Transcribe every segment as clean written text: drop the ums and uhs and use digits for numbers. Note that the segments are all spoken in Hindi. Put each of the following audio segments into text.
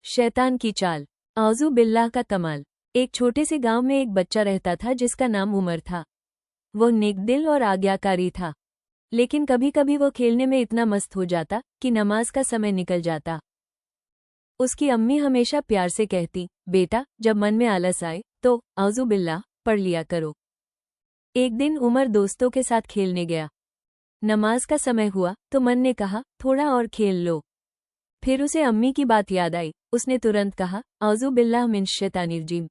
शैतान की चाल। आउज़ु बिल्लाह का कमाल। एक छोटे से गांव में एक बच्चा रहता था जिसका नाम उमर था। वो नेकदिल और आज्ञाकारी था, लेकिन कभी कभी वो खेलने में इतना मस्त हो जाता कि नमाज का समय निकल जाता। उसकी अम्मी हमेशा प्यार से कहती, बेटा जब मन में आलस आए तो आउज़ु बिल्लाह पढ़ लिया करो। एक दिन उमर दोस्तों के साथ खेलने गया। नमाज का समय हुआ तो मन ने कहा, थोड़ा और खेल लो। फिर उसे अम्मी की बात याद आई। उसने तुरंत कहा, आउज़ु बिल्लाह मिन शैतानिर-रजीम।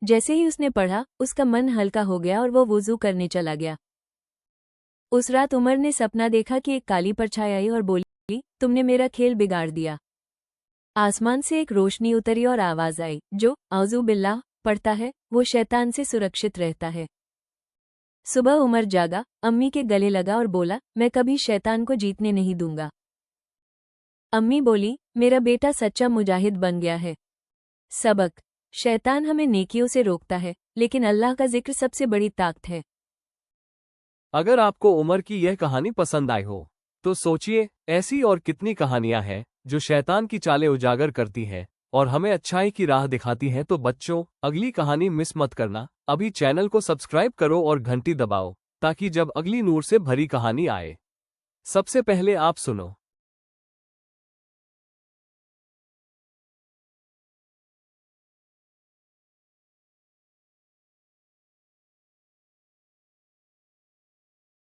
जैसे ही उसने पढ़ा, उसका मन हल्का हो गया और वो वुज़ू करने चला गया। उस रात उमर ने सपना देखा कि एक काली परछाई आई और बोली, तुमने मेरा खेल बिगाड़ दिया। आसमान से एक रोशनी उतरी और आवाज आई, जो आउज़ु बिल्लाह पढ़ता है वो शैतान से सुरक्षित रहता है। सुबह उमर जागा, अम्मी के गले लगा और बोला, मैं कभी शैतान को जीतने नहीं दूंगा। अम्मी बोली, मेरा बेटा सच्चा मुजाहिद बन गया है। सबक: शैतान हमें नेकियों से रोकता है, लेकिन अल्लाह का जिक्र सबसे बड़ी ताकत है। अगर आपको उमर की यह कहानी पसंद आई हो, तो सोचिए, ऐसी और कितनी कहानियां हैं जो शैतान की चालें उजागर करती हैं और हमें अच्छाई की राह दिखाती हैं। तो बच्चों, अगली कहानी मिस मत करना। अभी चैनल को सब्सक्राइब करो और घंटी दबाओ, ताकि जब अगली नूर से भरी कहानी आए, सबसे पहले आप सुनो।